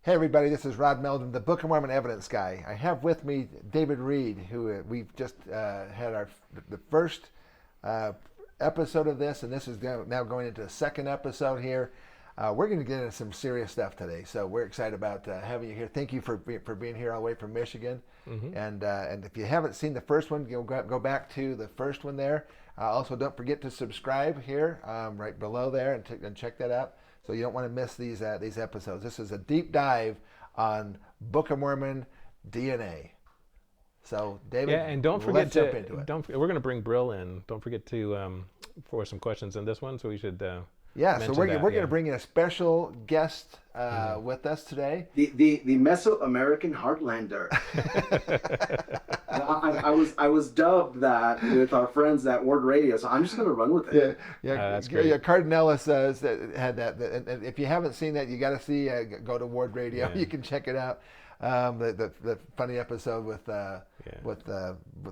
Hey everybody, this is Rod Meldon, the Book of Mormon evidence guy. I have with me David Reed, who we've just had the first uh, episode of this, and this is now going into the second episode here. We're going to get into some serious stuff today, so we're excited about having you here. Thank you for being here all the way from Michigan. Mm-hmm. And if you haven't seen the first one, go back to the first one there. Also, don't forget to subscribe here right below there and check that out. So you don't want to miss these episodes. This is a deep dive on Book of Mormon DNA. So David, Yeah, and don't let's forget jump to into it. we're going to bring Brill in. Don't forget to for some questions in this one. So we should Yeah, so mention we're that. going to bring in a special guest with us today. The Mesoamerican Heartlander. I was dubbed that with our friends at Word Radio, so I'm just gonna run with it. That's great. Yeah, Cardinellis had that, and if you haven't seen that, you got to see. Go to Ward Radio. Yeah. You can check it out. The funny episode with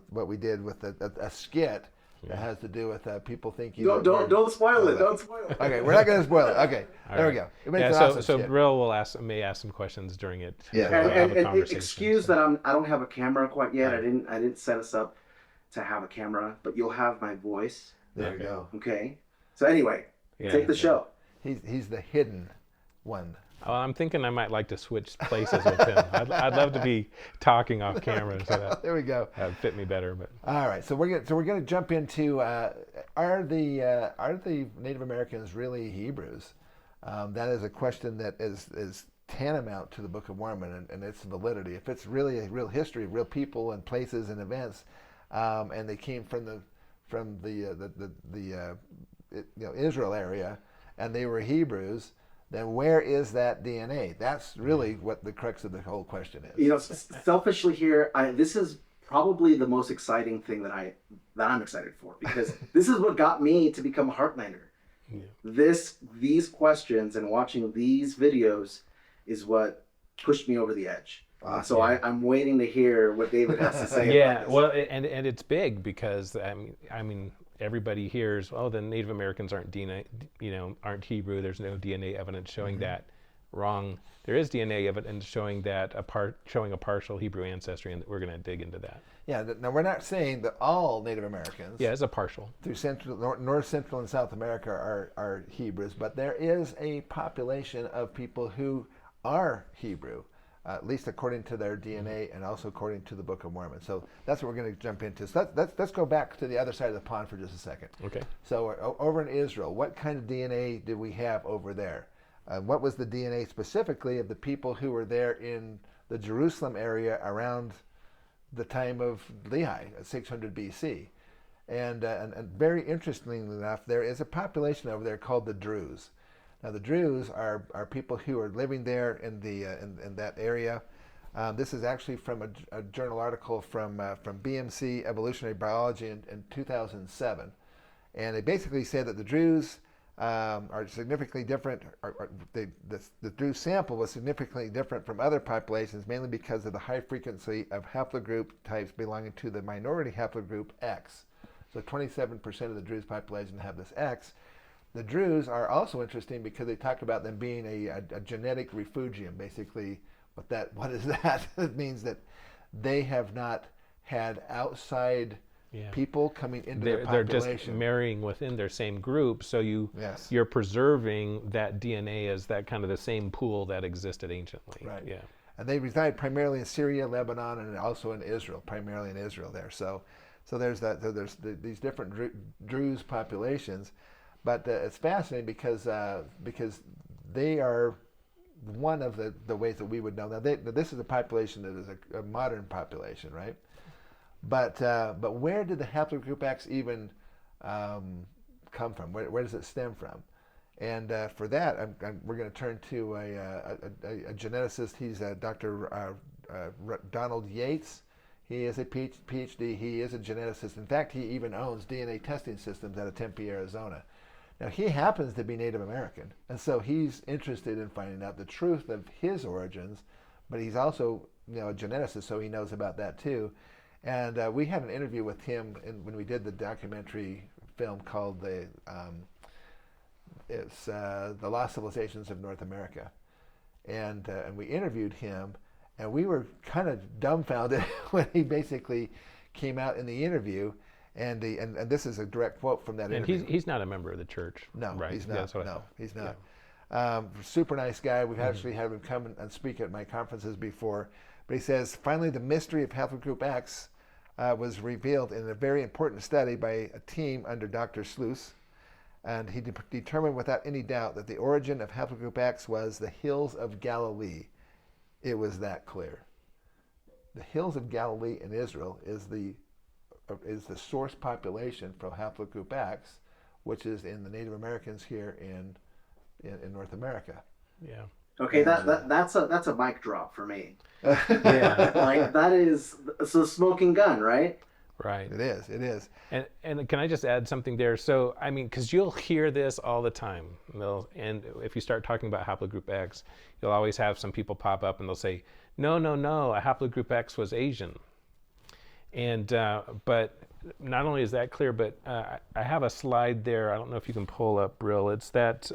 what we did with a skit that has to do with people thinking. Don't spoil it. Don't spoil it. Okay, we're not going to spoil it. Okay, All there right. we go. Yeah, It's an so awesome so skit. Brill may ask some questions during it. Yeah. We'll have a And conversation, excuse so. that I don't have a camera quite yet. Right. I didn't set us up to have a camera, but you'll have my voice. There we go. Okay. So anyway, Yeah, take the yeah. show. He's the hidden one. Oh, I'm thinking I might like to switch places with him. I'd love to be talking off camera, so There we go. that would fit me better. But All right, so we're gonna jump into are the Native Americans really Hebrews? That is a question that is tantamount to the Book of Mormon and its validity. If it's really a real history, real people and places and events, and they came from the Israel area, and they were Hebrews, then where is that DNA? That's really what the crux of the whole question is. Selfishly here, this is probably the most exciting thing that I'm excited for, because this is what got me to become a Heartlander. Yeah. These questions and watching these videos is what pushed me over the edge. So I'm waiting to hear what David has to say. yeah, about this. well, and it's big because I mean everybody hears, oh, the Native Americans aren't DNA, aren't Hebrew. There's no DNA evidence showing that. Wrong. There is DNA evidence showing that showing a partial Hebrew ancestry, and we're going to dig into that. Yeah. Now we're not saying that all Native Americans. Yeah, it's a partial. Through North Central and South America are Hebrews, but there is a population of people who are Hebrew, at least according to their DNA and also according to the Book of Mormon. So that's what we're going to jump into. So let's go back to the other side of the pond for just a second. Okay. So over in Israel, what kind of DNA did we have over there? What was the DNA specifically of the people who were there in the Jerusalem area around the time of Lehi, 600 BC? And very interestingly enough, there is a population over there called the Druze. Now the Druze are people who are living there in that area. This is actually from a journal article from BMC Evolutionary Biology in 2007, and they basically say that the Druze are significantly different. The Druze sample was significantly different from other populations, mainly because of the high frequency of haplogroup types belonging to the minority haplogroup X. So 27% of the Druze population have this X. The Druze are also interesting because they talk about them being a genetic refugium. Basically, what is that? It means that they have not had outside people coming into their population. They're just marrying within their same group, so Yes. you're preserving that DNA as that kind of the same pool that existed anciently. Right. Yeah. And they reside primarily in Syria, Lebanon, and also in Israel, primarily in Israel there. So there's these different Druze populations. But it's fascinating because they are one of the ways that we would know. Now, this is a population that is a modern population, right? But where did the haplogroup X even come from? Where does it stem from? And for that, we're going to turn to a geneticist. He's Dr. Donald Yates. He is a PhD. He is a geneticist. In fact, he even owns DNA testing systems out of Tempe, Arizona. Now, he happens to be Native American, and so he's interested in finding out the truth of his origins, but he's also a geneticist, so he knows about that too. And we had an interview with him when we did the documentary film called The Lost Civilizations of North America. and we interviewed him, and we were kind of dumbfounded when he basically came out in the interview, and this is a direct quote from that And interview. he's not a member of the church. No, right? he's Yeah, not. that's what I No, thought. he's Yeah. not. Super nice guy. We've actually had him come and speak at my conferences before. But he says, finally, the mystery of Haplogroup X was revealed in a very important study by a team under Dr. Sluice. And he determined without any doubt that the origin of Haplogroup X was the hills of Galilee. It was that clear. The hills of Galilee in Israel is the source population for Haplogroup X, which is in the Native Americans here in North America. Yeah. Okay, that's a mic drop for me. Yeah. Like that is so smoking gun, right? Right. It is. And can I just add something there? So, I mean, because you'll hear this all the time. And if you start talking about haplogroup X, you'll always have some people pop up and they'll say, no, a haplogroup X was Asian. And, but not only is that clear, but I have a slide there. I don't know if you can pull up, Brill. It's that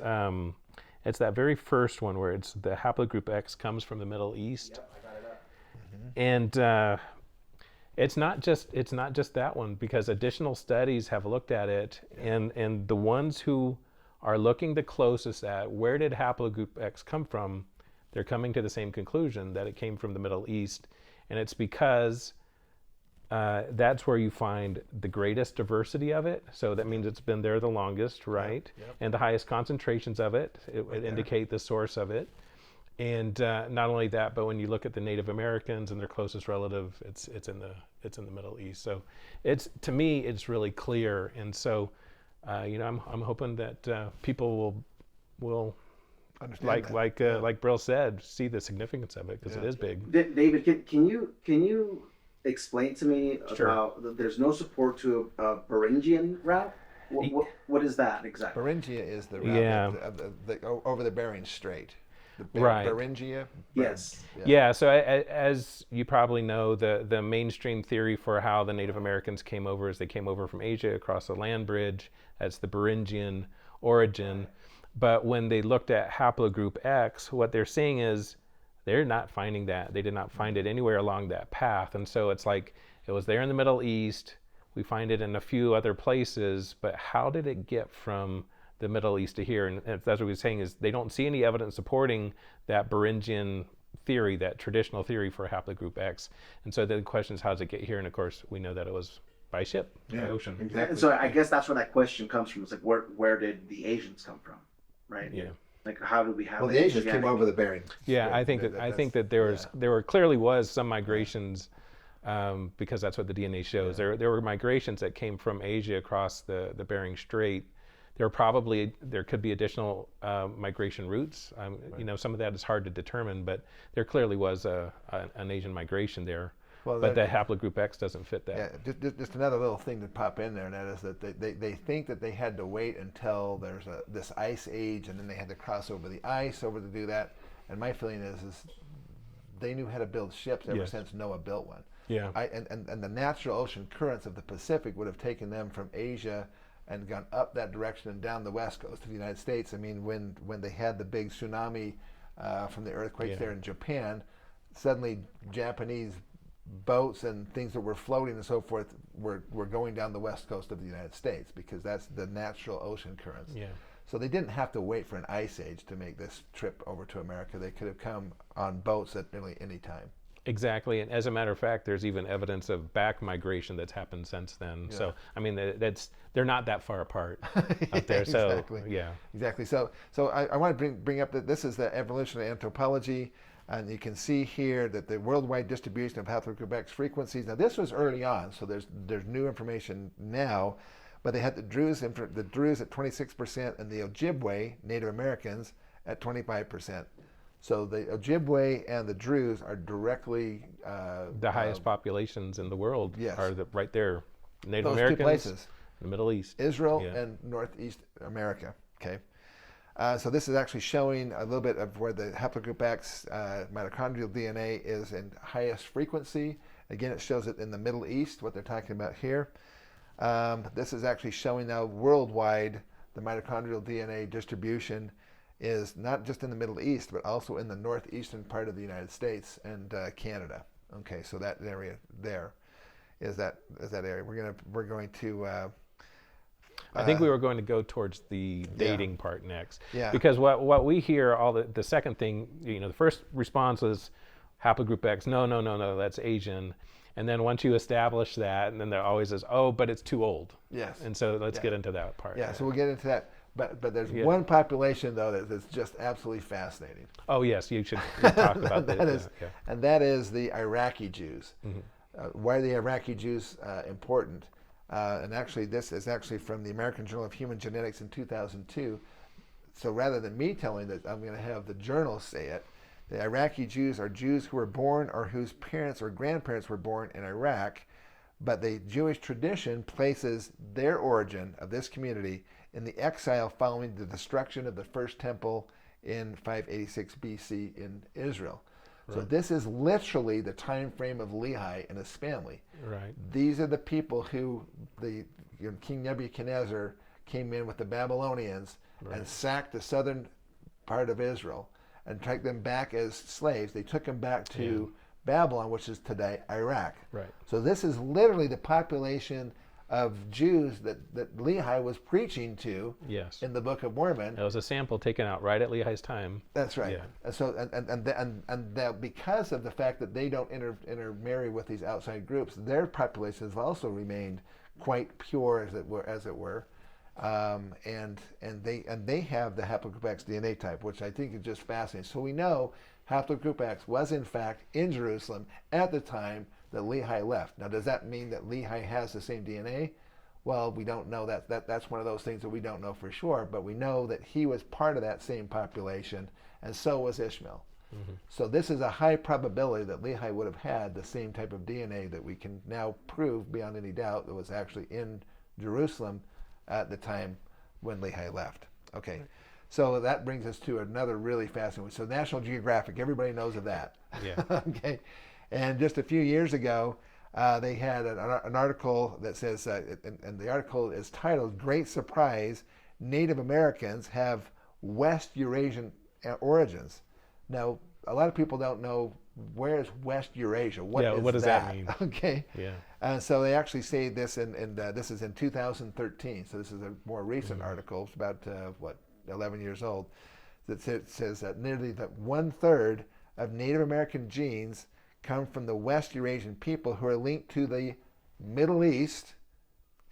very first one where it's the haplogroup X comes from the Middle East. Yep, I got it up. And it's not just that one, because additional studies have looked at it, and the ones who are looking the closest at where did haplogroup X come from, they're coming to the same conclusion, that it came from the Middle East, and it's because that's where you find the greatest diversity of it. So that means it's been there the longest, right? Yep. And the highest concentrations of it. It would indicate the source of it. And not only that, but when you look at the Native Americans and their closest relative, it's in the Middle East. So to me it's really clear. And so I'm hoping that people will Understand like Brill said, see the significance of it, because it is big. David, can you explain to me Sure. about there's no support to a Beringian route? What is that exactly? Beringia is the route Yeah. over the Bering Strait. Right. Beringia. Yes. Yeah, so as you probably know, the mainstream theory for how the Native Americans came over is they came over from Asia across the land bridge. That's the Beringian origin. But when they looked at haplogroup X, what they're seeing is they're not finding that. They did not find it anywhere along that path. And so it's like it was there in the Middle East. We find it in a few other places, but how did it get from the Middle East to here? And that's what we're saying is they don't see any evidence supporting that Beringian theory, that traditional theory for haplogroup X. And so the question is, how does it get here? And of course, we know that it was by ship, by ocean. Exactly. And so I guess that's where that question comes from. It's like where did the Asians come from, right? Yeah. Like how do we have? Well, the Asians came over the Bering. Yeah, Strait. I think that there clearly was some migrations, because that's what the DNA shows. There were migrations that came from Asia across the Bering Strait. There could be additional migration routes. Some of that is hard to determine, but there clearly was an Asian migration there. Well, but the haplogroup X doesn't fit that. Yeah, just another little thing to pop in there, and that is that they think that they had to wait until there's this ice age, and then they had to cross over the ice to do that. And my feeling is they knew how to build ships ever since Noah built one. Yeah. And the natural ocean currents of the Pacific would have taken them from Asia and gone up that direction and down the west coast of the United States. I mean, when they had the big tsunami from the earthquakes there in Japan, suddenly Japanese boats and things that were floating and so forth were going down the west coast of the United States, because that's the natural ocean currents. Yeah. So they didn't have to wait for an ice age to make this trip over to America. They could have come on boats at really any time. Exactly, and as a matter of fact, there's even evidence of back migration that's happened since then. Yeah. So, I mean, they're not that far apart up there. So, exactly. Yeah. Exactly. So I want to bring up that this is the evolution of anthropology, and you can see here that the worldwide distribution of haplogroup X frequencies. Now, this was early on, so there's new information now, but they had the Druze at 26% and the Ojibwe Native Americans at 25%. So the Ojibwe and the Druze are directly the highest populations in the world. Yes. Are right there. Native those Americans, two places, the Middle East, Israel and Northeast America. Okay, so this is actually showing a little bit of where the haplogroup X mitochondrial DNA is in highest frequency. Again, it shows it in the Middle East, what they're talking about here. This is actually showing now worldwide the mitochondrial DNA distribution. is not just in the Middle East, but also in the northeastern part of the United States and Canada. Okay, so that area there is that area. We're going to. I think we were going to go towards the dating part next. Yeah. Because what we hear, the second thing, the first response was Haplogroup X. No, that's Asian. And then once you establish that, and then there always is, oh, but it's too old. Yes. And so let's get into that part. Yeah, so we'll get into that. But there's one population, though, that's just absolutely fascinating. Oh, yes, you should talk about that. And that is the Iraqi Jews. Mm-hmm. Why are the Iraqi Jews important? And actually, this is actually from the American Journal of Human Genetics in 2002. So rather than me telling it, I'm going to have the journal say it. The Iraqi Jews are Jews who were born or whose parents or grandparents were born in Iraq, but the Jewish tradition places their origin of this community in the exile following the destruction of the first temple in 586 BC in Israel. Right. So this is literally the time frame of Lehi and his family. Right. These are the people who King Nebuchadnezzar came in with the Babylonians and sacked the southern part of Israel and took them back as slaves. They took them back to Babylon, which is today Iraq. Right. So this is literally the population of Jews that Lehi was preaching to in the Book of Mormon. That was a sample taken out right at Lehi's time. That's right. Yeah. And so and that because of the fact that they don't intermarry with these outside groups, their populations have also remained quite pure, as it were. And they have the Haplogroup X DNA type, which I think is just fascinating. So we know Haplogroup X was in fact in Jerusalem at the time that Lehi left. Now, does that mean that Lehi has the same DNA? Well, we don't know that. That's one of those things that we don't know for sure, but we know that he was part of that same population, and so was Ishmael. Mm-hmm. So this is a high probability that Lehi would have had the same type of DNA that we can now prove beyond any doubt that was actually in Jerusalem at the time when Lehi left. Okay, so that brings us to another really fascinating one. So National Geographic, everybody knows of that. Yeah. Okay, and just a few years ago, they had an article that says, and the article is titled, "Great Surprise, Native Americans Have West Eurasian Origins." Now, a lot of people don't know where's West Eurasia. What does that mean? Okay. Yeah. So they actually say this, and this is in 2013. So this is a more recent article. It's about 11 years old. That says that nearly 1/3 of Native American genes come from the West Eurasian people who are linked to the Middle East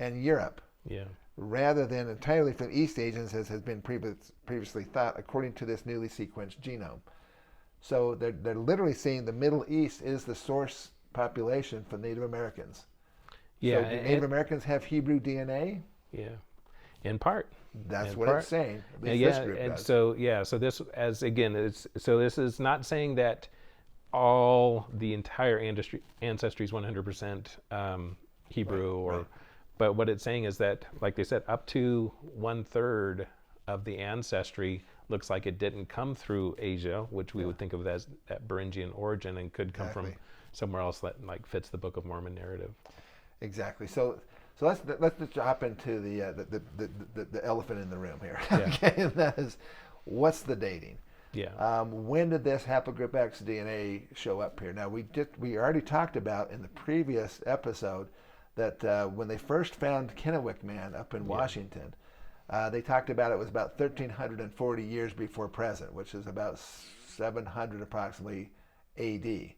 and Europe. Yeah. Rather than entirely from East Asians, as has been previously thought, according to this newly sequenced genome. So they're literally saying the Middle East is the source population for Native Americans. Yeah. So do Native Americans have Hebrew DNA? Yeah, in part. That's what it's saying. At least yeah, this group and does. so this, as again, this is not saying that all the entire ancestry is 100% Hebrew, right. But what it's saying is that, like they said, up to 1/3 of the ancestry looks like it didn't come through Asia, which we would think of as that Beringian origin, and could come from somewhere else that like fits the Book of Mormon narrative. Exactly. So let's just hop into the elephant in the room here. Yeah. Okay, and that is, what's the dating? Yeah. When did this Haplogroup X DNA show up here? Now we already talked about in the previous episode that when they first found Kennewick Man up in Washington, they talked about it was about 1,340 years before present, which is about 700 approximately AD,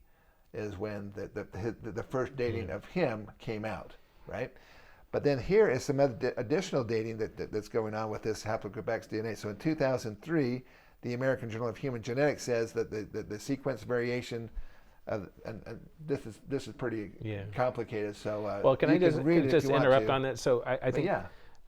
is when the first dating of him came out, right? But then here is some additional dating that's going on with this Haplogroup X DNA. So in 2003, the American Journal of Human Genetics says that the sequence variation, and this is pretty complicated. So well, can I just interrupt on that? So I think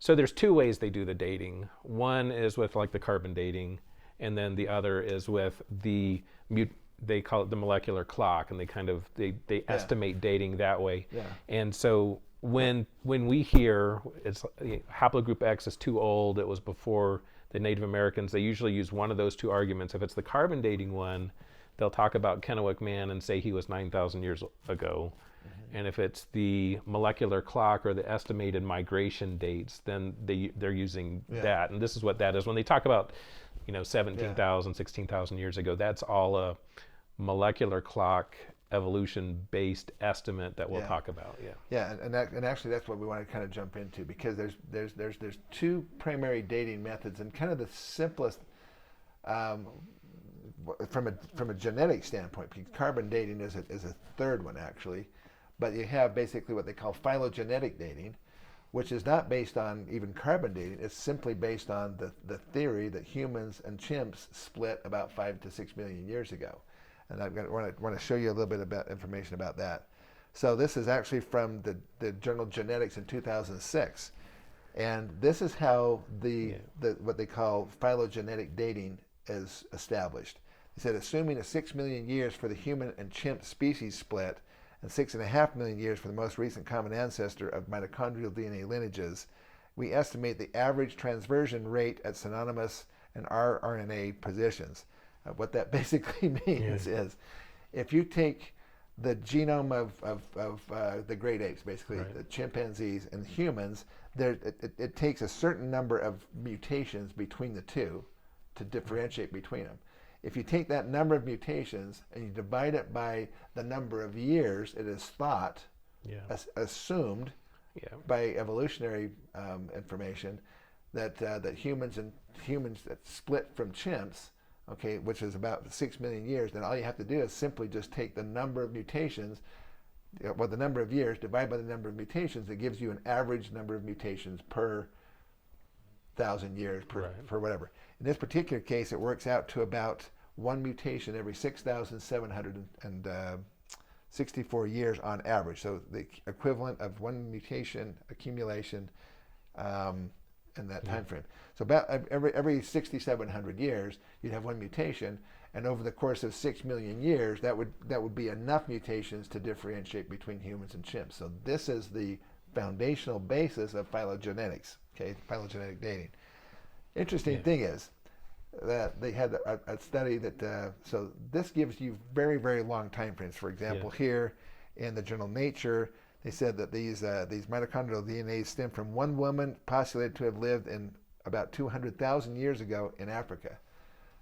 so. There's two ways they do the dating. One is with like the carbon dating, and then the other is with they call it the molecular clock, and they estimate dating that way. Yeah. And so when we hear it's Haplogroup X is too old, it was before the Native Americans, they usually use one of those two arguments. If it's the carbon dating one, they'll talk about Kennewick Man and say he was 9,000 years ago. Mm-hmm. And if it's the molecular clock or the estimated migration dates, then they're using that. And this is what that is. When they talk about 17,000, 16,000 years ago. That's all a molecular clock evolution-based estimate that we'll talk about. And actually that's what we want to kind of jump into, because there's two primary dating methods, and kind of the simplest from a genetic standpoint, because carbon dating is a third one actually, but you have basically what they call phylogenetic dating, which is not based on even carbon dating. It's simply based on the theory that humans and chimps split about 5 to 6 million years ago. And I want to show you a little bit about information about that. So this is actually from the journal Genetics in 2006. And this is how what they call phylogenetic dating is established. They said, assuming a 6 million years for the human and chimp species split, and 6.5 million years for the most recent common ancestor of mitochondrial DNA lineages, we estimate the average transversion rate at synonymous and rRNA positions. What that basically means is, if you take the genome of the great apes, basically the chimpanzees and humans, it takes a certain number of mutations between the two to differentiate between them. If you take that number of mutations and you divide it by the number of years it is thought, assumed by evolutionary information, that humans that split from chimps, okay, which is about 6 million years, then all you have to do is simply just take the number of mutations, the number of years, divide by the number of mutations. It gives you an average number of mutations per 1,000 years, per whatever. In this particular case, it works out to about one mutation every 6,764 years on average. So the equivalent of one mutation accumulation in that time frame. So about every 6,700 years, you'd have one mutation, and over the course of 6 million years, that would be enough mutations to differentiate between humans and chimps. So this is the foundational basis of phylogenetics, okay, phylogenetic dating. Interesting thing is that they had a study that, so this gives you very, very long time frames. For example, here in the journal Nature, they said that these mitochondrial DNA stem from one woman postulated to have lived in about 200,000 years ago in Africa.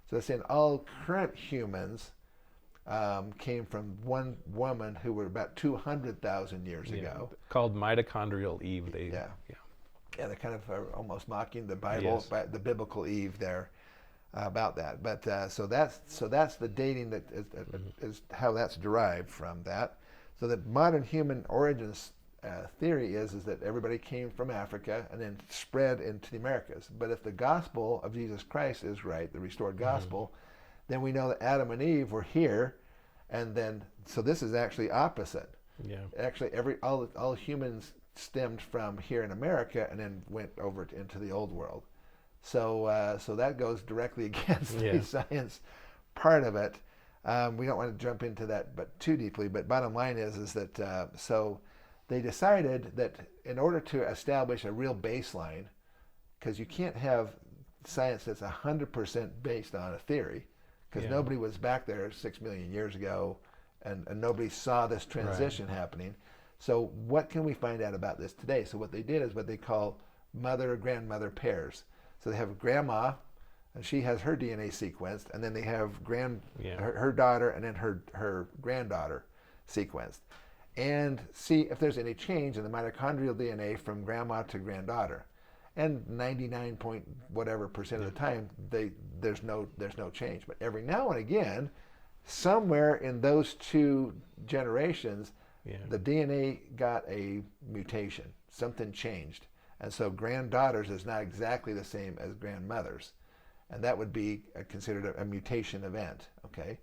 So they're saying all current humans came from one woman who were about 200,000 years ago. Called mitochondrial Eve. They're kind of almost mocking the Bible, the biblical Eve there about that. But so that's the dating that is how that's derived from that. So the modern human origins theory is that everybody came from Africa and then spread into the Americas. But if the gospel of Jesus Christ is right, the restored gospel, then we know that Adam and Eve were here, and then so this is actually opposite. Actually, all humans stemmed from here in America and then went over into the old world. So that goes directly against the science part of it. We don't want to jump into that but too deeply, but bottom line is that so they decided that in order to establish a real baseline, because you can't have science that's 100% based on a theory, because nobody was back there 6 million years ago and nobody saw this transition happening. So what can we find out about this today? So what they did is what they call mother-grandmother pairs. So they have grandma, and she has her DNA sequenced, and then they have her daughter and then her granddaughter sequenced, and see if there's any change in the mitochondrial DNA from grandma to granddaughter. And 99% of the time, there's no change. But every now and again, somewhere in those two generations, the DNA got a mutation. Something changed. And so granddaughters is not exactly the same as grandmothers. And that would be considered a mutation event, okay?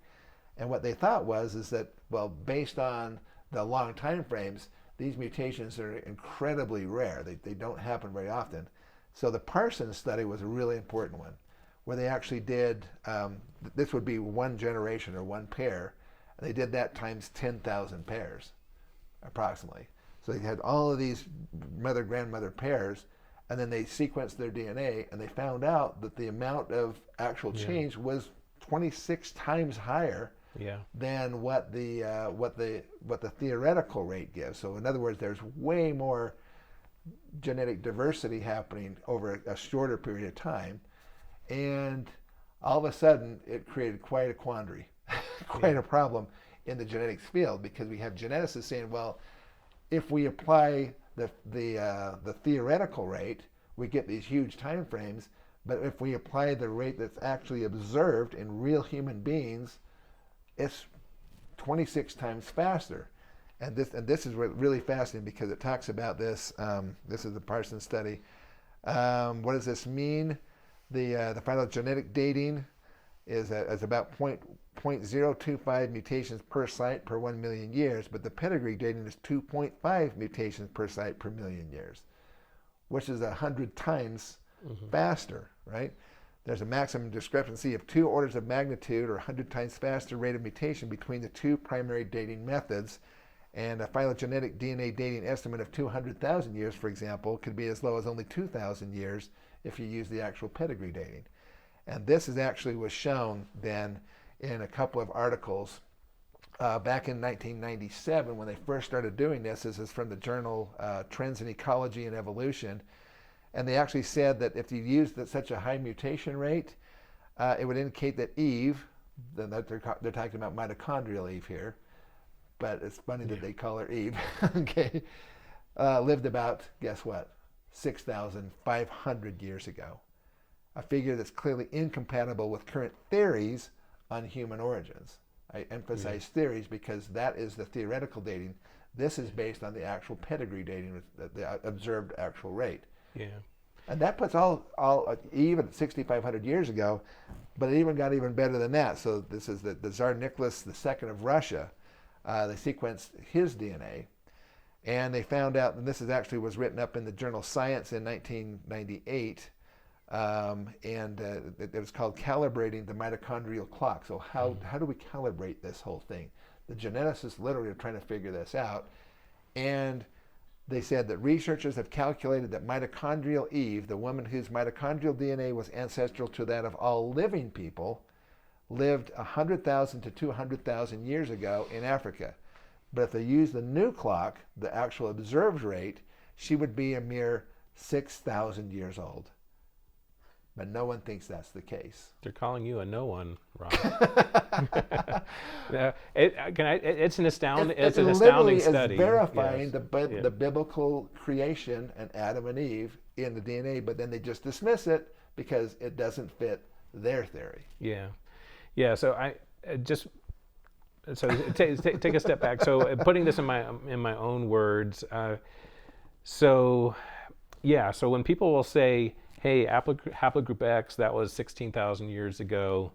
And what they thought is that, well, based on the long time frames, these mutations are incredibly rare. They don't happen very often. So the Parsons study was a really important one, where they actually did, this would be one generation or one pair, and they did that times 10,000 pairs, approximately. So they had all of these mother-grandmother pairs, and then they sequenced their DNA, and they found out that the amount of actual change was 26 times higher than what the theoretical rate gives. So in other words, there's way more genetic diversity happening over a shorter period of time, and all of a sudden it created quite a quandary, quite a problem in the genetics field, because we have geneticists saying, well, if we apply the theoretical rate, we get these huge time frames, but if we apply the rate that's actually observed in real human beings, it's 26 times faster. And this is really fascinating, because it talks about this. This is the Parsons study. What does this mean? The phylogenetic dating is about 0.025 mutations per site per 1 million years, but the pedigree dating is 2.5 mutations per site per million years, which is 100 times faster, right? There's a maximum discrepancy of 2 orders of magnitude, or 100 times faster rate of mutation between the 2 primary dating methods. And a phylogenetic DNA dating estimate of 200,000 years, for example, could be as low as only 2,000 years if you use the actual pedigree dating. And this was shown then in a couple of articles back in 1997 when they first started doing this. This is from the journal Trends in Ecology and Evolution. And they actually said that if you used such a high mutation rate, it would indicate that Eve, they're talking about mitochondrial Eve here, but it's funny that they call her Eve, okay, lived about, guess what, 6,500 years ago. A figure that's clearly incompatible with current theories on human origins. I emphasize theories because that is the theoretical dating. This is based on the actual pedigree dating, the observed actual rate. Yeah. And that puts all even 6,500 years ago, but it even got even better than that. So this is the Tsar Nicholas II of Russia. They sequenced his DNA, and they found out, and this was written up in the journal Science in 1998, and it was called Calibrating the Mitochondrial Clock. So how do we calibrate this whole thing? The geneticists literally are trying to figure this out, and they said that researchers have calculated that mitochondrial Eve, the woman whose mitochondrial DNA was ancestral to that of all living people, lived 100,000 to 200,000 years ago in Africa. But if they use the new clock, the actual observed rate, she would be a mere 6,000 years old. But no one thinks that's the case. They're calling you a no one, Rob. It's an astounding study. It's verifying Yes. the biblical creation and Adam and Eve in the DNA, but then they just dismiss it because it doesn't fit their theory. Yeah. Yeah, so take a step back. So putting this in my own words. So when people will say, "Hey, Haplogroup X, that was 16,000 years ago,"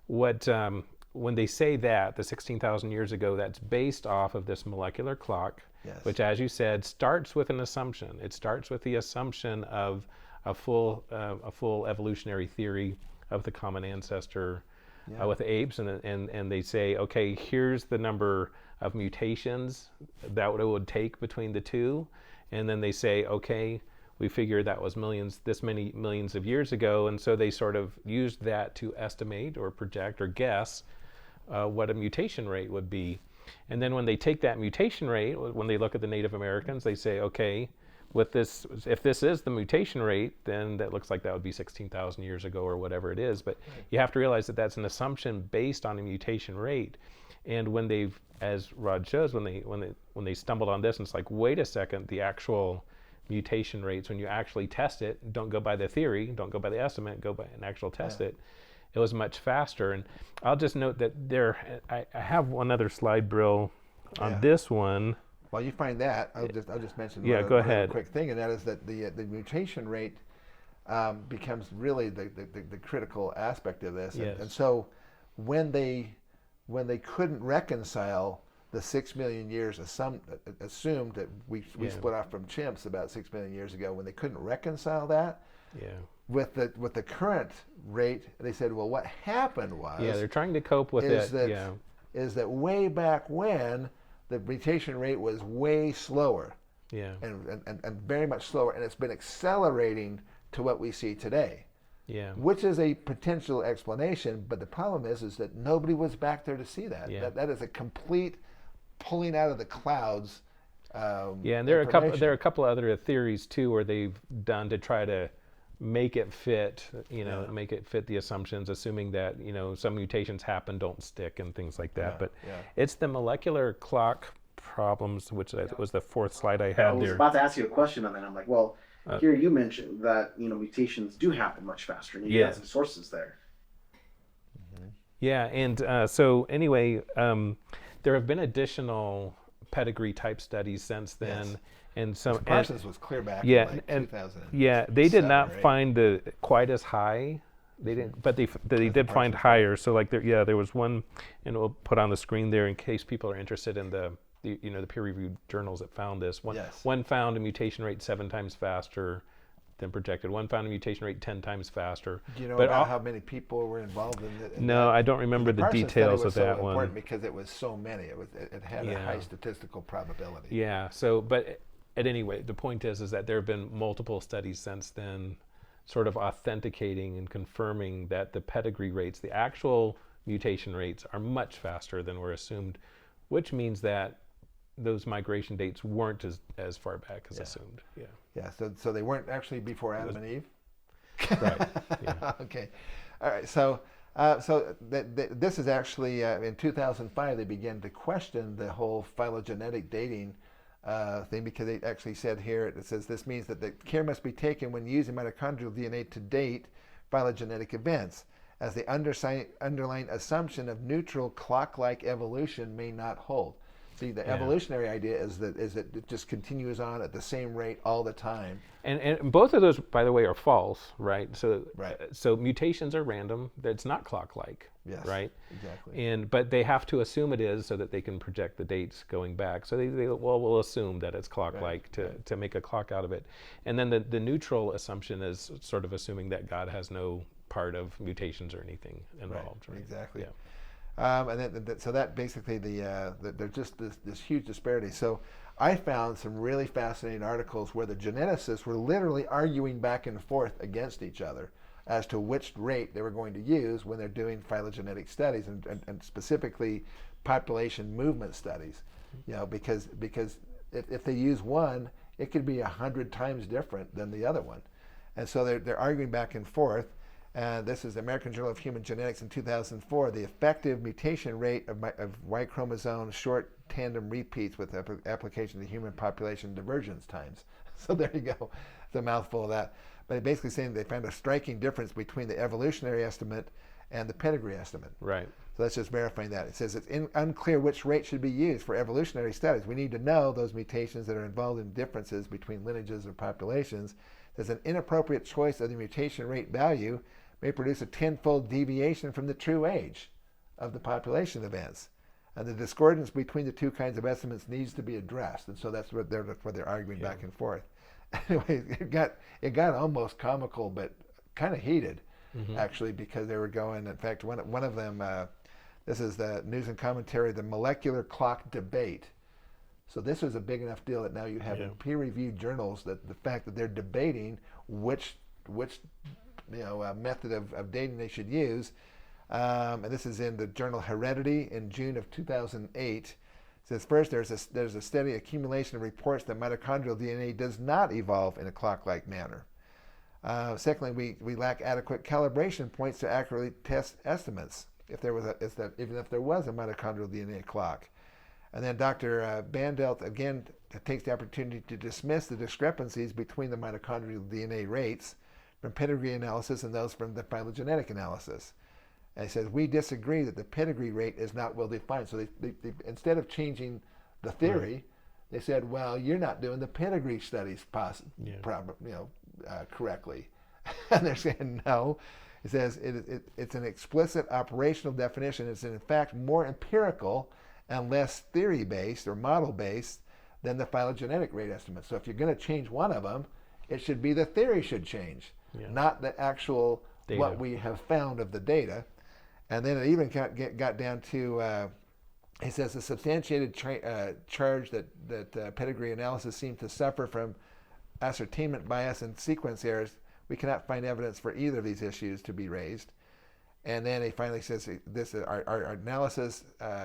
when they say that the 16,000 years ago, that's based off of this molecular clock, Yes. which, as you said, starts with an assumption. It starts with the assumption of a full evolutionary theory of the common ancestor. With the apes, and they say, okay, here's the number of mutations that it would take between the two, and then they say, okay, we figured that was this many millions of years ago, and so they sort of used that to estimate or project or guess what a mutation rate would be. And then when they take that mutation rate, when they look at the Native Americans, they say, okay, with this, if this is the mutation rate, then that looks like that would be 16,000 years ago or whatever it is. But you have to realize that that's an assumption based on a mutation rate. And when they've, as Rod shows, when they stumbled on this, and it's like, wait a second, the actual mutation rates, when you actually test it, don't go by the theory, don't go by the estimate, go by an actual test it. It was much faster. And I'll just note that I have one other slide, Brill, on this one. While you find that, I'll just mention go ahead. quick thing, and that is that the mutation rate becomes really the critical aspect of this. Yes. And so when they couldn't reconcile the 6 million years assumed that we split off from chimps about 6 million years ago, when they couldn't reconcile that with the current rate, they said, well, what happened was they're trying to cope with is that way back when the mutation rate was way slower, and very much slower, and it's been accelerating to what we see today, which is a potential explanation. But the problem is that nobody was back there to see that. That is a complete pulling out of the clouds. And there are a couple other theories too, where they've done to try to make it fit, Yeah. make it fit the assumptions, assuming that, some mutations happen, don't stick, and things like that. Yeah, But yeah. it's the molecular clock problems, which was the fourth slide I I had was there. about to ask you a question on that. I'm like, well, here you mentioned that mutations do happen much faster, and you got some sources there. Yeah, and so anyway, there have been additional pedigree type studies since then, Yes. and some Parsons was clear back yeah, in like and 2000. yeah, they did not or 8. find the quite as high. They didn't, but they did find Parsons higher. So like there was one, and we'll put on the screen there in case people are interested in the peer-reviewed journals that found this. One found a mutation rate 7 times faster than projected. One found a mutation rate 10 times faster. Do you know but about how many people were involved in it? No, I don't remember the Parsons details study of was that so one. important because it was so many. It had a high statistical probability. Yeah. So, but at any rate, the point is that there have been multiple studies since then, sort of authenticating and confirming that the pedigree rates, the actual mutation rates, are much faster than were assumed, which means that those migration dates weren't as far back as assumed. Yeah. Yeah. So they weren't actually before Adam and Eve. Right. Yeah. Okay. All right. So this is actually in 2005 they began to question the whole phylogenetic dating thing, because they actually said here, it says this means that the care must be taken when using mitochondrial DNA to date phylogenetic events, as the underlying assumption of neutral clock-like evolution may not hold. See, the evolutionary idea is that it just continues on at the same rate all the time. And both of those, by the way, are false, right? So Right. So mutations are random. It's not clock-like, Yes, right? exactly. But they have to assume it is so that they can project the dates going back. So we'll assume that it's clock-like to make a clock out of it. And then the neutral assumption is sort of assuming that God has no part of mutations or anything involved. Right, right? exactly. Yeah. So that basically there's just this huge disparity. So I found some really fascinating articles where the geneticists were literally arguing back and forth against each other as to which rate they were going to use when they're doing phylogenetic studies, and specifically population movement studies. Because if they use one, it could be 100 times different than the other one, and so they're arguing back and forth. This is the American Journal of Human Genetics in 2004. The effective mutation rate of Y chromosome short tandem repeats with application to human population divergence times. So there you go. It's a mouthful of that. But it's basically saying they found a striking difference between the evolutionary estimate and the pedigree estimate. Right. So that's just verifying that. It says it's unclear which rate should be used for evolutionary studies. We need to know those mutations that are involved in differences between lineages or populations. There's an inappropriate choice of the mutation rate value may produce a tenfold deviation from the true age of the population events. And the discordance between the two kinds of estimates needs to be addressed. And so that's what they're arguing back and forth. Anyway, it got almost comical, but kind of heated, actually, because they were going, in fact, one of them, this is the News and Commentary, the molecular clock debate. So this was a big enough deal that now you have in peer-reviewed journals that the fact that they're debating which method of dating they should use. And this is in the journal Heredity in June of 2008. It says, first, there's a steady accumulation of reports that mitochondrial DNA does not evolve in a clock-like manner. Secondly, we lack adequate calibration points to accurately test estimates even if there was a mitochondrial DNA clock. And then Dr. Bandelt again takes the opportunity to dismiss the discrepancies between the mitochondrial DNA rates from pedigree analysis and those from the phylogenetic analysis. And he says, we disagree that the pedigree rate is not well defined. So they instead of changing the theory, they said, well, you're not doing the pedigree studies correctly. And they're saying, no. It says it's an explicit operational definition. It's in fact more empirical and less theory-based or model-based than the phylogenetic rate estimate. So if you're going to change one of them, it should be the theory should change, not the actual data. What we have found of the data. And then it even got down to, he says, the substantiated charge that pedigree analysis seems to suffer from ascertainment bias and sequence errors. We cannot find evidence for either of these issues to be raised. And then he finally says, our analysis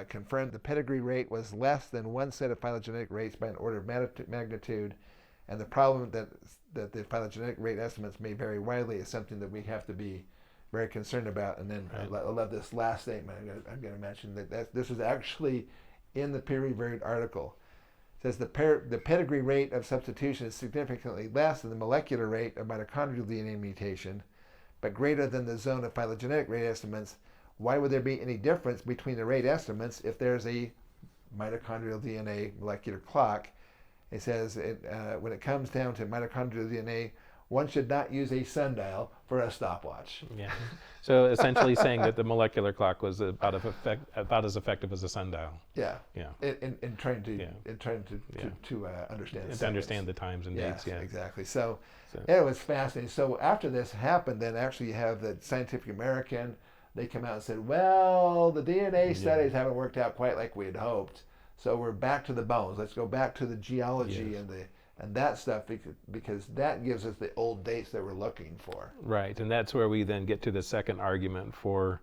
confirmed the pedigree rate was less than one set of phylogenetic rates by an order of magnitude, And the problem that the phylogenetic rate estimates may vary widely is something that we have to be very concerned about. And then Right. I love this last statement. I'm going to mention that this is actually in the peer-reviewed article. It says the pedigree rate of substitution is significantly less than the molecular rate of mitochondrial DNA mutation, but greater than the zone of phylogenetic rate estimates. Why would there be any difference between the rate estimates if there's a mitochondrial DNA molecular clock? It says when it comes down to mitochondrial DNA, one should not use a sundial for a stopwatch. Yeah. So essentially saying that the molecular clock was about as effective as a sundial. Yeah. Yeah. In trying to Yeah. understand To understand the times and dates. Yeah. Exactly. So So- it was fascinating. So after this happened, then actually you have the Scientific American. They come out and said, well, the DNA studies haven't worked out quite like we had hoped. So we're back to the bones. Let's go back to the geology and that stuff because that gives us the old dates that we're looking for. Right, and that's where we then get to the second argument for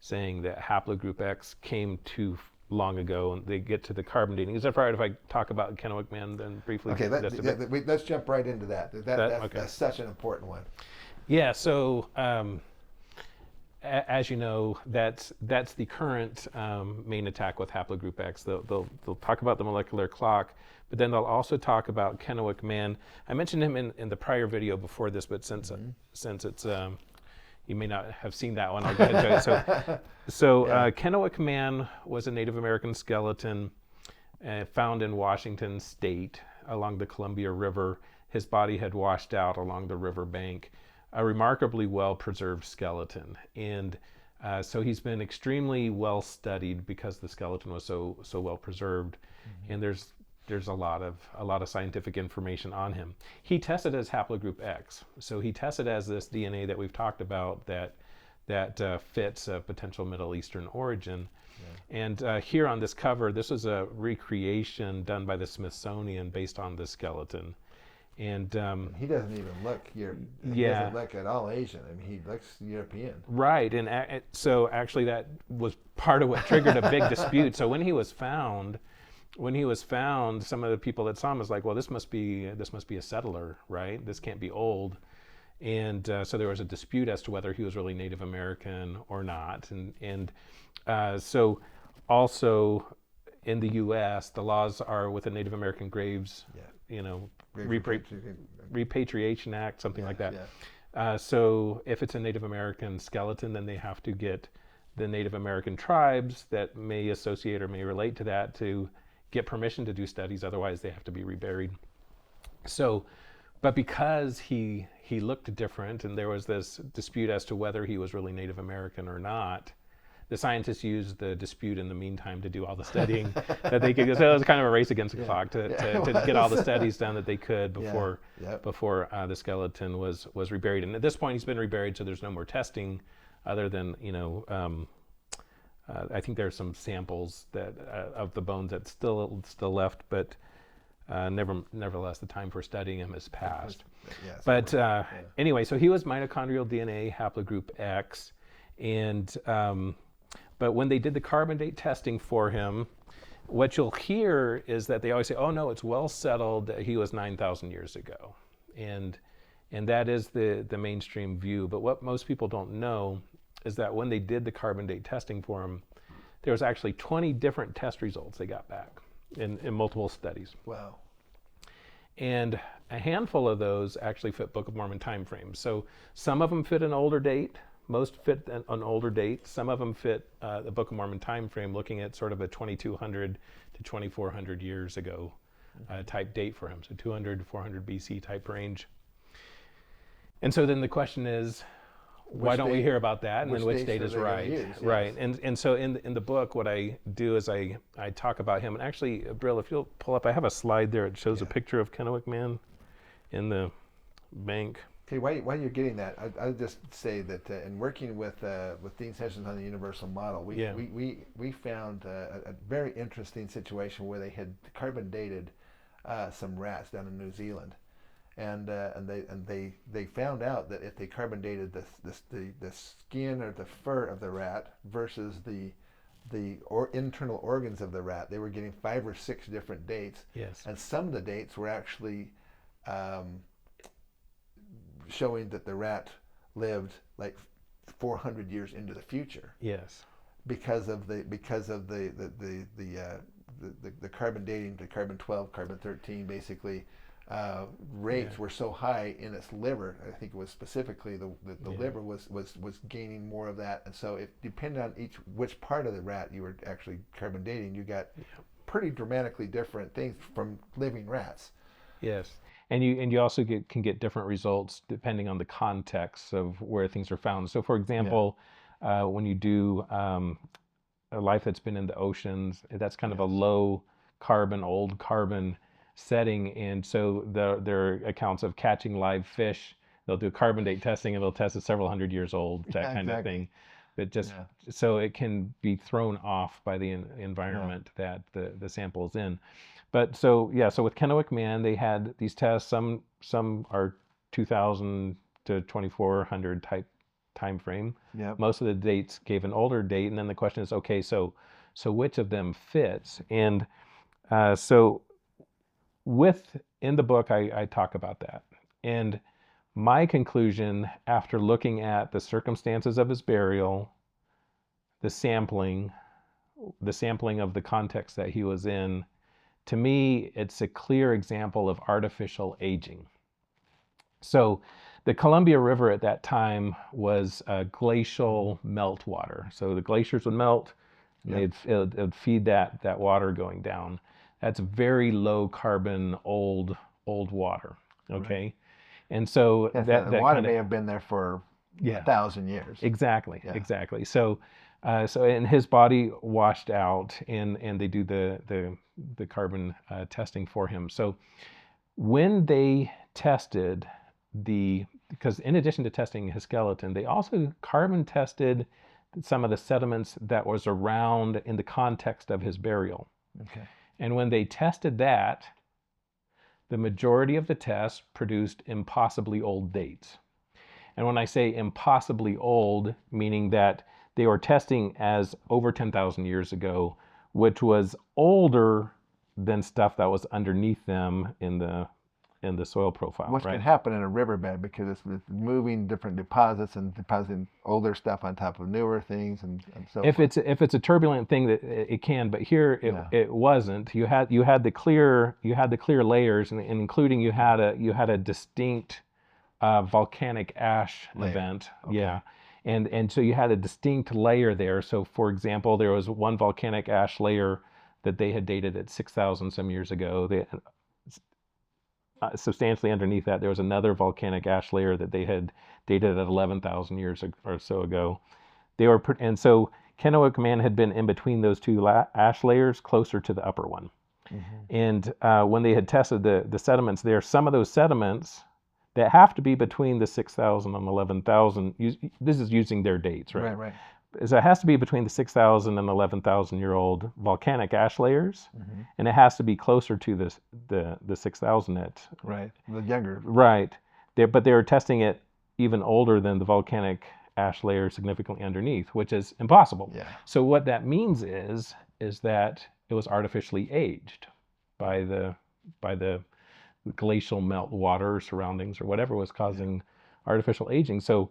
saying that Haplogroup X came too long ago, and they get to the carbon dating. Is that right if I talk about Kennewick Man then briefly? Okay, let's jump right into that. That's such an important one. Yeah, so as you know, that's the current main attack with Haplogroup X. They'll talk about the molecular clock, but then they'll also talk about Kennewick Man. I mentioned him in the prior video before this, but since it's you may not have seen that one, I'll go ahead and show it. So Kennewick Man was a Native American skeleton found in Washington State along the Columbia River. His body had washed out along the river bank. A remarkably well-preserved skeleton, and so he's been extremely well studied because the skeleton was so well preserved, and there's a lot of scientific information on him. He tested as Haplogroup X, so he tested as this DNA that we've talked about that fits a potential Middle Eastern origin. And here on this cover, this was a recreation done by the Smithsonian based on the skeleton. And he doesn't even look he doesn't look at all Asian. I mean, he looks European. Right, and so actually that was part of what triggered a big dispute. So when he was found, some of the people that saw him was like, well, this must be a settler, right? This can't be old. And so there was a dispute as to whether he was really Native American or not. And so also in the U.S., the laws are with the Native American graves, Repatriation Act, something like that. Yeah. So if it's a Native American skeleton, then they have to get the Native American tribes that may associate or may relate to that to get permission to do studies. Otherwise, they have to be reburied. So, but because he looked different, and there was this dispute as to whether he was really Native American or not, the scientists used the dispute in the meantime to do all the studying that they could. So it was kind of a race against the clock to get all the studies done that they could before the skeleton was reburied. And at this point, he's been reburied, so there's no more testing, other than I think there's some samples that of the bones that's still left, but nevertheless, the time for studying him has passed. But anyway, so he was mitochondrial DNA haplogroup X, and but when they did the carbon date testing for him, what you'll hear is that they always say, "Oh no, it's well settled that he was 9,000 years ago," and that is the mainstream view. But what most people don't know is that when they did the carbon date testing for him, there was actually 20 different test results they got back in multiple studies. Wow. And a handful of those actually fit Book of Mormon time frames. So some of them fit an older date, most fit an older date. Some of them fit the Book of Mormon time frame, looking at sort of a 2,200 to 2,400 years ago type date for him. So 200 to 400 BC type range. And so then the question is, why don't we hear about that? And then which date is right? Yes. Right. And so in the book, what I do is I talk about him. And actually, Brill, if you'll pull up, I have a slide there. It shows a picture of Kennewick Man in the bank. Okay, while you're getting that, I'll just say that in working with Dean Sessions on the Universal Model, we found a very interesting situation where they had carbon dated some rats down in New Zealand. And they found out that if they carbon dated the skin or the fur of the rat versus the internal organs of the rat, they were getting 5 or 6 different dates. Yes. And some of the dates were actually um, showing that the rat lived like 400 years into the future Yes. because of the carbon dating to carbon 12, carbon 13, basically rates were so high in its liver. I think it was specifically the liver was gaining more of that, and so it depended on which part of the rat you were actually carbon dating. You got pretty dramatically different things from living rats. Yes. And you also can get different results depending on the context of where things are found. So, for example, when you do a life that's been in the oceans, that's kind of a low carbon, old carbon setting. And so there are accounts of catching live fish. They'll do carbon date testing and they'll test it several hundred years old, that kind of thing. But just so it can be thrown off by the environment that the sample is in. But so with Kennewick Man, they had these tests. Some are 2000 to 2400 type time frame. Yep. Most of the dates gave an older date, and then the question is, okay, so which of them fits? And so in the book, I talk about that. And my conclusion, after looking at the circumstances of his burial, the sampling of the context that he was in, to me, it's a clear example of artificial aging. So the Columbia River at that time was glacial meltwater. So the glaciers would melt, and it would feed that water going down. That's very low carbon, old water. Okay, right. And so that water may have been there for 1,000 years. Exactly, exactly. So and his body washed out, and they do the carbon testing for him. So when they tested because in addition to testing his skeleton, they also carbon tested some of the sediments that was around in the context of his burial. Okay. And when they tested that, the majority of the tests produced impossibly old dates. And when I say impossibly old, meaning that they were testing as over 10,000 years ago, which was older than stuff that was underneath them in the soil profile. What can happen in a riverbed because it's moving different deposits and depositing older stuff on top of newer things and so if forth. It's a turbulent thing, that it can, but here it wasn't. You had the clear layers, and including you had a distinct volcanic ash event. Okay. Yeah. And so you had a distinct layer there. So for example, there was one volcanic ash layer that they had dated at 6,000 some years ago. Substantially underneath that, there was another volcanic ash layer that they had dated at 11,000 years or so ago. And so Kennewick Man had been in between those two ash layers, closer to the upper one. Mm-hmm. And when they had tested the sediments there, some of those sediments that have to be between the 6,000 and 11,000, this is using their dates, right? Right. So it has to be between the 6,000 and 11,000-year-old volcanic ash layers, mm-hmm. and it has to be closer to the 6,000 at... Right, the younger. Right. But they were testing it even older than the volcanic ash layer significantly underneath, which is impossible. Yeah. So what that means is that it was artificially aged by the glacial melt water surroundings or whatever was causing artificial aging. So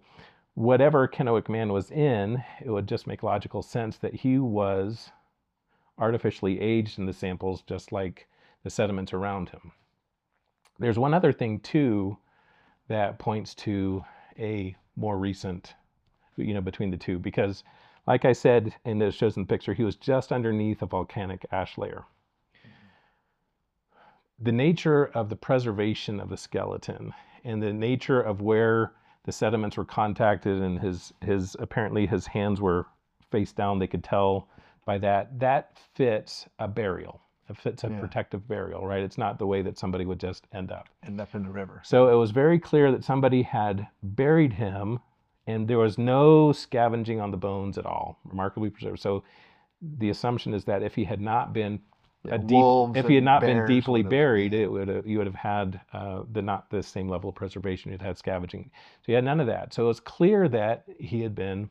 whatever Kennewick Man was in, it would just make logical sense that he was artificially aged in the samples, just like the sediments around him. There's one other thing too that points to a more recent, between the two, because like I said, and it shows in the picture, he was just underneath a volcanic ash layer. The nature of the preservation of the skeleton and the nature of where the sediments were contacted and apparently his hands were face down, they could tell by that fits a burial. It fits a protective burial, right? It's not the way that somebody would just end up in the river. So it was very clear that somebody had buried him, and there was no scavenging on the bones at all, remarkably preserved. So the assumption is that if he had not been deeply buried, you would have had not the same level of preservation. You'd had scavenging. So you had none of that. So it was clear that he had been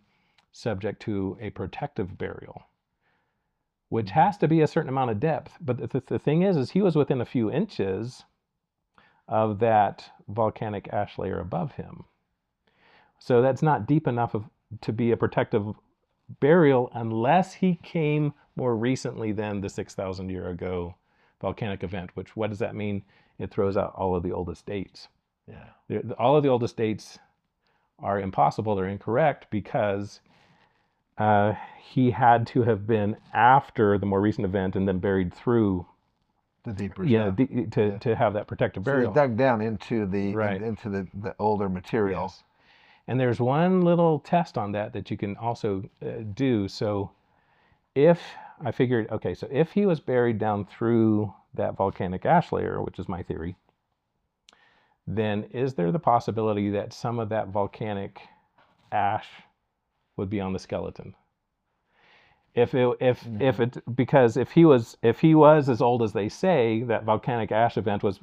subject to a protective burial, which has to be a certain amount of depth. But the thing is he was within a few inches of that volcanic ash layer above him. So that's not deep enough to be a protective burial unless he came more recently than the 6,000 year ago volcanic event, which, what does that mean? It throws out all of the oldest dates. Yeah. All of the oldest dates are impossible, they're incorrect, because he had to have been after the more recent event and then buried through The deeper stuff. to have that protective So burial. they dug down into the Right. into the older material. Yes. And there's one little test on that you can also do. So if I figured, okay, so if he was buried down through that volcanic ash layer, which is my theory, then is there the possibility that some of that volcanic ash would be on the skeleton? Because if he was as old as they say, that volcanic ash event was,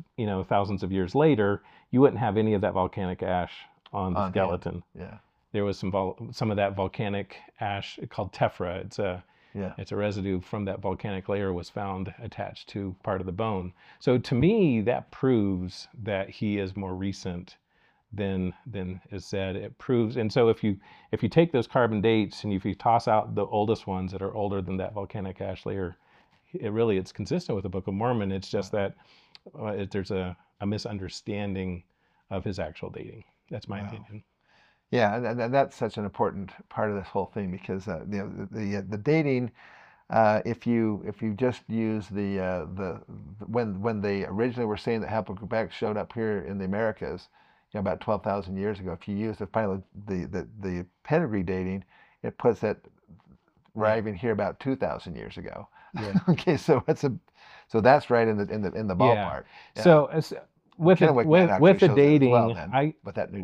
thousands of years later, you wouldn't have any of that volcanic ash on the skeleton. Yeah. There was some of that volcanic ash called tephra. It's a residue from that volcanic layer was found attached to part of the bone. So to me, that proves that he is more recent than is said. It proves, and so if you take those carbon dates and if you toss out the oldest ones that are older than that volcanic ash layer, it's consistent with the Book of Mormon. It's just that there's a misunderstanding of his actual dating. That's my opinion. Yeah, and that's such an important part of this whole thing, because the dating, if you just use when they originally were saying that Haplogroup X showed up here in the Americas, about 12,000 years ago, if you use the pedigree dating, it puts it arriving here about 2,000 years ago. Yeah. Okay, so that's right in the ballpark. Yeah. So with the dating,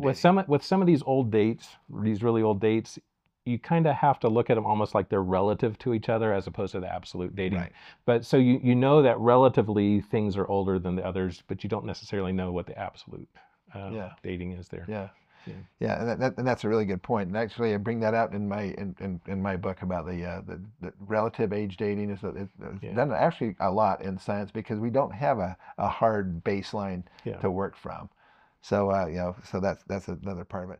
with some of these old dates, these really old dates, you kind of have to look at them almost like they're relative to each other as opposed to the absolute dating. Right. But so you know that relatively things are older than the others, but you don't necessarily know what the absolute dating is there. Yeah, and that's a really good point. And actually, I bring that out in my book about the relative age dating. It's done actually a lot in science, because we don't have a hard baseline to work from. So so that's another part of it.